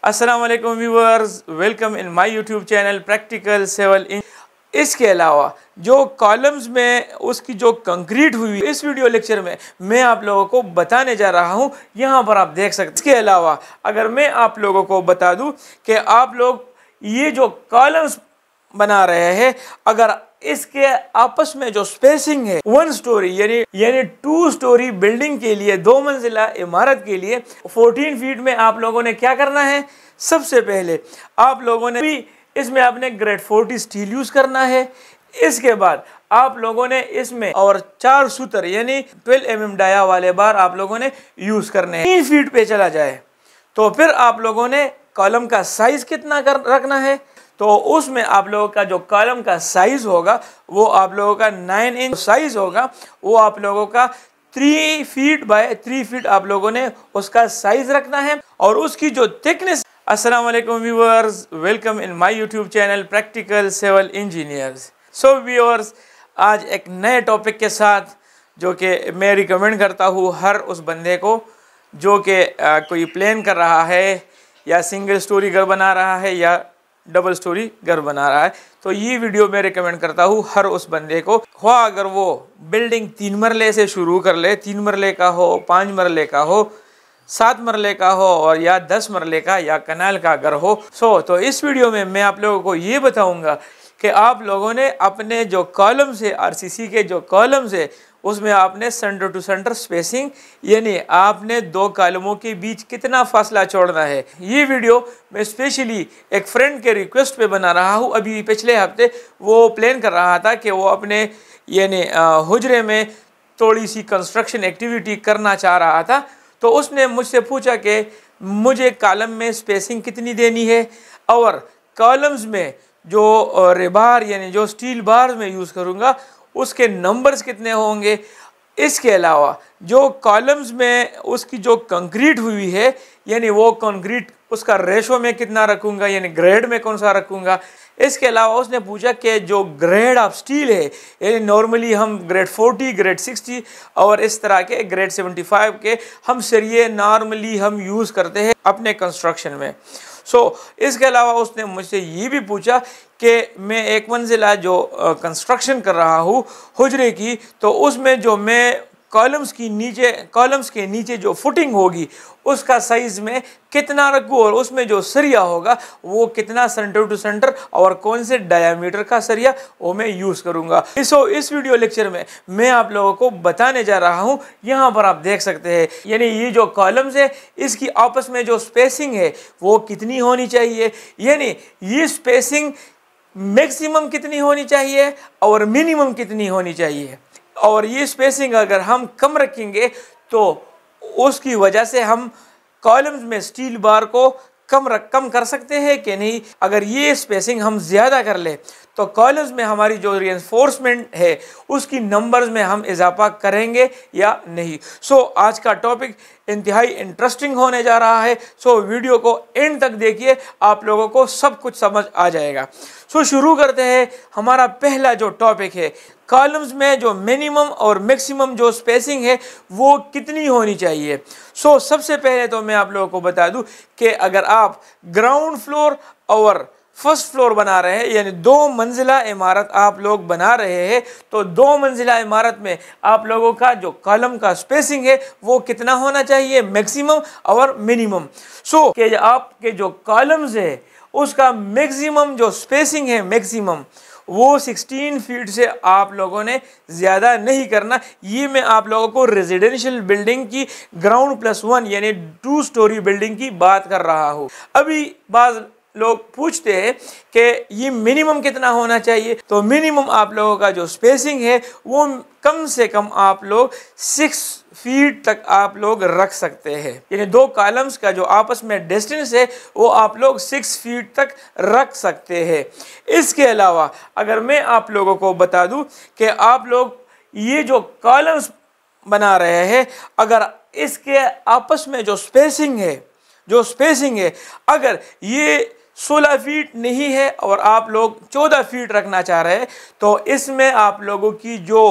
अस्सलाम वालेकुम viewers, welcome in my YouTube channel practical civil engineering. इसके अलावा जो कॉलम्स में उसकी जो कंक्रीट हुई इस वीडियो लेक्चर में मैं आप लोगों को बताने जा रहा हूं। यहां पर आप देख सकते हैं। इसके अलावा अगर मैं आप लोगों को बता दूं कि आप लोग ये जो कॉलम्स बना रहे हैं, अगर इसके आपस में जो स्पेसिंग है 1 स्टोरी यानी 2 स्टोरी बिल्डिंग के लिए, 2 मंजिला इमारत के लिए 14 फीट में आप लोगों ने क्या करना है। सबसे पहले आप लोगों ने भी इसमें आपने ग्रेड 40 स्टील यूज करना है। इसके बाद आप लोगों ने इसमें और 4 सूत्र यानी 12 mm डाया वाले बार आप लोगों ने यूज करने हैं। 3 फीट पे चला जाए तो फिर आप लोगों ने कॉलम का साइज कितना रखना है, तो उसमें आप लोगों का जो कॉलम का साइज होगा वो आप लोगों का 9 इंच साइज होगा। वो आप लोगों का 3 फीट बाय 3 फीट आप लोगों ने उसका साइज रखना है। और उसकी जो थिकनेस। अस्सलाम वालेकुम viewers, welcome in my YouTube channel practical civil engineers. So viewers, आज एक नए टॉपिक के साथ जो कि मैं रिकमेंड करता हूँ हर उस बंदे को जो कि कोई प्लान कर रहा है या सिंगल स्टोरी घर बना रहा है या डबल स्टोरी घर बना रहा है, तो ये वीडियो मैं रिकमेंड करता हूँ हर उस बंदे को। अगर वो बिल्डिंग 3 मरले से शुरू कर ले, 3 मरले का हो, 5 मरले का हो, 7 मरले का हो और या 10 मरले का या कनाल का घर हो। तो इस वीडियो में मैं आप लोगों को ये बताऊंगा कि आप लोगों ने अपने जो कॉलम से आरसीसी के जो कॉलम से उसमें आपने सेंटर टू सेंटर स्पेसिंग यानी आपने 2 कॉलमों के बीच कितना फासला छोड़ना है। ये वीडियो मैं स्पेशली एक फ्रेंड के रिक्वेस्ट पे बना रहा हूँ। अभी पिछले हफ्ते वो प्लान कर रहा था कि वो अपने यानी हुजरे में थोड़ी सी कंस्ट्रक्शन एक्टिविटी करना चाह रहा था, तो उसने मुझसे पूछा कि मुझे कॉलम में स्पेसिंग कितनी देनी है और कॉलम्स में जो रेबार यानी जो स्टील बार में यूज़ करूँगा उसके नंबर्स कितने होंगे। इसके अलावा जो कॉलम्स में उसकी जो कंक्रीट हुई है यानी वो कंक्रीट उसका रेशो में कितना रखूँगा यानी ग्रेड में कौन सा रखूँगा। इसके अलावा उसने पूछा कि जो ग्रेड ऑफ स्टील है यानी नॉर्मली हम ग्रेड 40, ग्रेड 60 और इस तरह के ग्रेड 75 के हम सरिये नॉर्मली हम यूज़ करते हैं अपने कंस्ट्रक्शन में। इसके अलावा उसने मुझसे ये भी पूछा कि मैं 1 मंजिला जो कंस्ट्रक्शन कर रहा हूँ हुजरे की, तो उसमें जो मैं कॉलम्स के नीचे जो फुटिंग होगी उसका साइज में कितना रखूँ और उसमें जो सरिया होगा वो कितना सेंटर टू सेंटर और कौन से डायामीटर का सरिया वो मैं यूज़ करूँगा। इस वीडियो लेक्चर में मैं आप लोगों को बताने जा रहा हूँ। यहाँ पर आप देख सकते हैं यानी ये जो कॉलम्स है इसकी आपस में जो स्पेसिंग है वो कितनी होनी चाहिए, यानी ये स्पेसिंग मैक्सिमम कितनी होनी चाहिए और मिनिमम कितनी होनी चाहिए। और ये स्पेसिंग अगर हम कम रखेंगे तो उसकी वजह से हम कॉलम्स में स्टील बार को कम कर सकते हैं कि नहीं। अगर ये स्पेसिंग हम ज़्यादा कर ले तो कॉलम्स में हमारी जो रिइंफोर्समेंट है उसकी नंबर्स में हम इजाफा करेंगे या नहीं। आज का टॉपिक इंतहाई इंटरेस्टिंग होने जा रहा है। वीडियो को एंड तक देखिए, आप लोगों को सब कुछ समझ आ जाएगा। शुरू करते हैं। हमारा पहला जो टॉपिक है, कॉलम्स में जो मिनिमम और मैक्सिमम जो स्पेसिंग है वो कितनी होनी चाहिए। सबसे पहले तो मैं आप लोगों को बता दूं कि अगर आप ग्राउंड फ्लोर और फर्स्ट फ्लोर बना रहे हैं यानी 2 मंजिला इमारत आप लोग बना रहे हैं, तो 2 मंजिला इमारत में आप लोगों का जो कॉलम का स्पेसिंग है वो कितना होना चाहिए, मैक्सिमम और मिनिमम। कि आपके जो कॉलम्स है उसका मैक्सिमम जो स्पेसिंग है मैक्सिमम वो 16 फीट से आप लोगों ने ज़्यादा नहीं करना। ये मैं आप लोगों को रेजिडेंशियल बिल्डिंग की ग्राउंड +1 यानी 2 स्टोरी बिल्डिंग की बात कर रहा हूँ। अभी बाज़ लोग पूछते हैं कि ये मिनिमम कितना होना चाहिए, तो मिनिमम आप लोगों का जो स्पेसिंग है वो कम से कम आप लोग 6 फीट तक आप लोग रख सकते हैं। यानी 2 कॉलम्स का जो आपस में डिस्टेंस है वो आप लोग 6 फीट तक रख सकते हैं। इसके अलावा अगर मैं आप लोगों को बता दूं कि आप लोग ये जो कॉलम्स बना रहे हैं अगर इसके आपस में जो स्पेसिंग है अगर ये 16 फीट नहीं है और आप लोग 14 फीट रखना चाह रहे हैं, तो इसमें आप लोगों की जो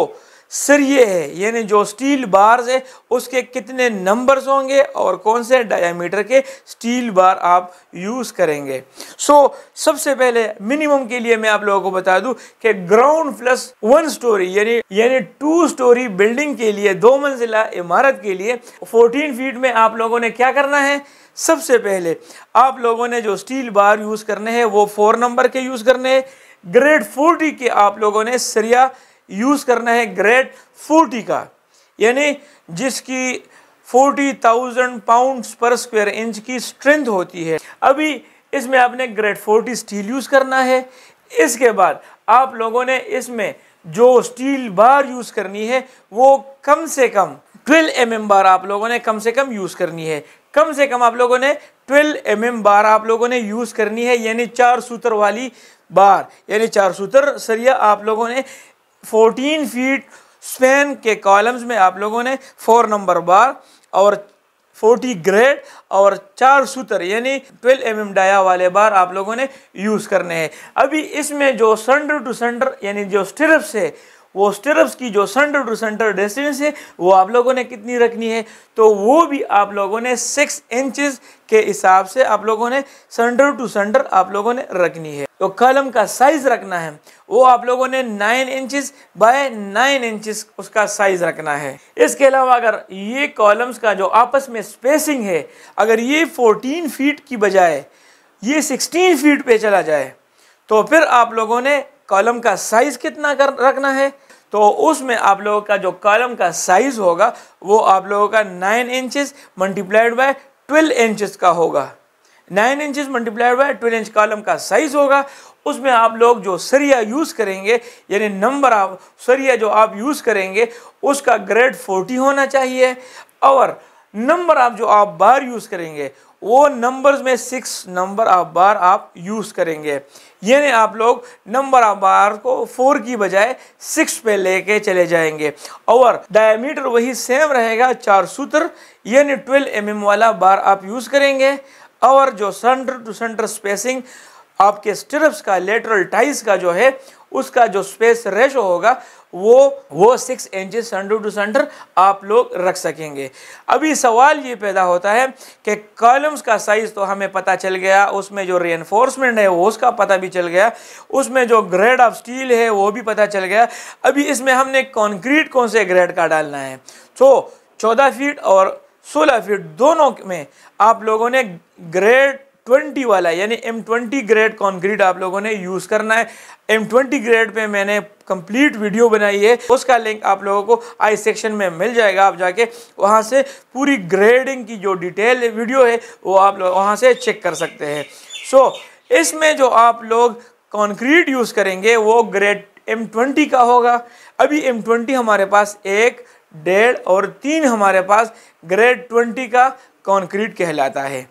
सरिये है यानी जो स्टील बार्स है उसके कितने नंबर्स होंगे और कौन से डायमीटर के स्टील बार आप यूज़ करेंगे। सबसे पहले मिनिमम के लिए मैं आप लोगों को बता दूं कि ग्राउंड प्लस 1 स्टोरी यानी 2 स्टोरी बिल्डिंग के लिए, 2 मंजिला इमारत के लिए 14 फीट में आप लोगों ने क्या करना है। सबसे पहले आप लोगों ने जो स्टील बार यूज़ करने हैं वो 4 नंबर के यूज़ करने हैं। ग्रेड 40 के आप लोगों ने सरिया यूज़ करना है, ग्रेड 40 का, यानी जिसकी 40,000 पाउंड्स पर स्क्वायर इंच की स्ट्रेंथ होती है। अभी इसमें आपने ग्रेड 40 स्टील यूज़ करना है। इसके बाद आप लोगों ने इसमें जो स्टील बार यूज़ करनी है वो कम से कम 12 mm बार आप लोगों ने कम से कम यूज़ करनी है। कम से कम आप लोगों ने 12 mm बार आप लोगों ने यूज़ करनी है, यानी 4 सूत्र वाली बार, यानी 4 सूत्र सरिया आप लोगों ने 14 फीट स्पैन के कॉलम्स में आप लोगों ने 4 नंबर बार और 40 ग्रेड और 4 सूत्र यानी 12 mm डाया वाले बार आप लोगों ने यूज़ करने हैं। अभी इसमें जो सेंटर टू सेंटर यानी जो स्टिरप्स है वो स्टिरप्स की जो सेंटर टू सेंटर डिस्टेंस है वो आप लोगों ने कितनी रखनी है, तो वो भी आप लोगों ने 6 इंचेस के हिसाब से आप लोगों ने सेंटर टू सेंटर आप लोगों ने रखनी है। तो कॉलम का साइज रखना है वो आप लोगों ने 9 इंचेस बाय 9 इंचेस उसका साइज रखना है। इसके अलावा अगर ये कॉलम्स का जो आपस में स्पेसिंग है अगर ये 14 फीट की बजाय ये 16 फीट पे चला जाए तो फिर आप लोगों ने कॉलम का साइज कितना रखना है, तो उसमें आप लोगों का जो कॉलम का साइज होगा वो आप लोगों का 9 इंचेस मल्टीप्लाइड बाय 12 इंचेस का होगा। 9 inches multiplied by 12 inch column का साइज होगा। उसमें आप लोग जो सरिया यूज़ करेंगे यानी नंबर आप सरिया जो आप यूज़ करेंगे उसका ग्रेड 40 होना चाहिए और नंबर आप जो आप बार यूज़ करेंगे वो नंबर्स में 6 नंबर ऑफ बार आप यूज़ करेंगे, यानी आप लोग नंबर ऑफ बार को 4 की बजाय 6 पे लेके चले जाएंगे और डायमीटर वही सेम रहेगा, 4 सूत्र यानी 12 mm वाला बार आप यूज़ करेंगे और जो सेंटर टू सेंटर स्पेसिंग आपके स्टिरप्स का लेटरल टाइज का जो है उसका जो स्पेस रेशो होगा वो 6 इंचेस सेंटर टू सेंटर आप लोग रख सकेंगे। अभी सवाल ये पैदा होता है कि कॉलम्स का साइज तो हमें पता चल गया, उसमें जो रीइंफोर्समेंट है वो उसका पता भी चल गया, उसमें जो ग्रेड ऑफ स्टील है वो भी पता चल गया। अभी इसमें हमने कंक्रीट कौन से ग्रेड का डालना है, तो 14 फीट और 16 फीट दोनों में आप लोगों ने ग्रेड 20 वाला यानी M20 ग्रेड कंक्रीट आप लोगों ने यूज़ करना है। M20 ग्रेड पे मैंने कंप्लीट वीडियो बनाई है, उसका लिंक आप लोगों को आई सेक्शन में मिल जाएगा, आप जाके वहाँ से पूरी ग्रेडिंग की जो डिटेल वीडियो है वो आप लोग वहाँ से चेक कर सकते हैं। इसमें जो आप लोग कंक्रीट यूज़ करेंगे वो ग्रेड M20 का होगा। अभी M20 हमारे पास 1, 1.5 और 3 हमारे पास ग्रेड 20 का कंक्रीट कहलाता है,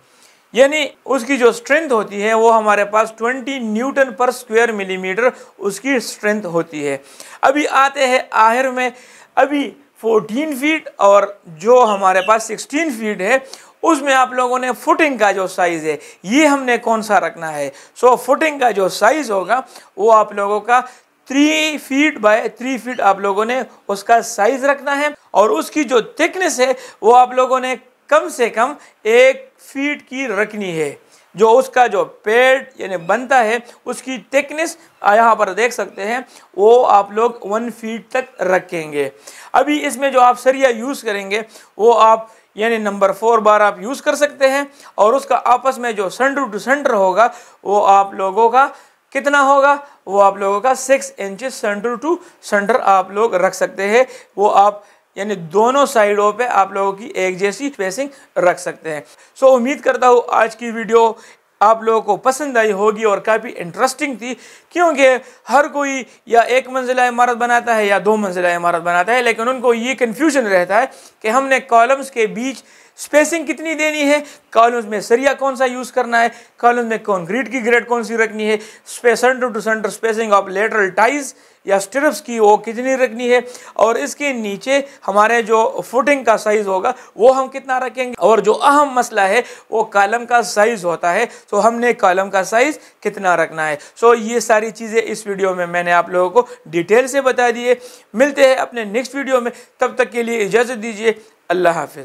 यानी उसकी जो स्ट्रेंथ होती है वो हमारे पास 20 न्यूटन पर स्क्वायर मिलीमीटर उसकी स्ट्रेंथ होती है। अभी आते हैं आखिर में, अभी 14 फीट और जो हमारे पास 16 फीट है उसमें आप लोगों ने फुटिंग का जो साइज़ है ये हमने कौन सा रखना है। फुटिंग का जो साइज़ होगा वो आप लोगों का 3 फीट बाय 3 फीट आप लोगों ने उसका साइज़ रखना है और उसकी जो थिकनेस है वो आप लोगों ने कम से कम 1 फीट की रखनी है। जो उसका जो पेड़ यानी बनता है उसकी थिकनेस यहाँ पर देख सकते हैं वो आप लोग 1 फीट तक रखेंगे। अभी इसमें जो आप सरिया यूज़ करेंगे वो आप यानी नंबर 4 बार आप यूज़ कर सकते हैं और उसका आपस में जो सेंटर टू सेंटर होगा वो आप लोगों का कितना होगा, वो आप लोगों का 6 इंचेस सेंटर टू सेंटर आप लोग रख सकते हैं। वो आप यानी दोनों साइडों पे आप लोगों की एक जैसी स्पेसिंग रख सकते हैं। उम्मीद करता हूँ आज की वीडियो आप लोगों को पसंद आई होगी और काफ़ी इंटरेस्टिंग थी, क्योंकि हर कोई या 1 मंजिला इमारत बनाता है या 2 मंजिला इमारत बनाता है, लेकिन उनको ये कन्फ्यूजन रहता है कि हमने कॉलम्स के बीच स्पेसिंग कितनी देनी है, कॉलम्स में सरिया कौन सा यूज़ करना है, कॉलम्स में कंक्रीट की ग्रेड कौन सी रखनी है, centre to centre spacing of lateral ties या स्टिरप्स की वो कितनी रखनी है, और इसके नीचे हमारे जो फुटिंग का साइज़ होगा वो हम कितना रखेंगे, और जो अहम मसला है वो कॉलम का साइज़ होता है, तो हमने कॉलम का साइज़ कितना रखना है। सो ये सारी चीज़ें इस वीडियो में मैंने आप लोगों को डिटेल से बता दिए। मिलते हैं अपने नेक्स्ट वीडियो में, तब तक के लिए इजाज़त दीजिए। अल्लाह हाफिज़।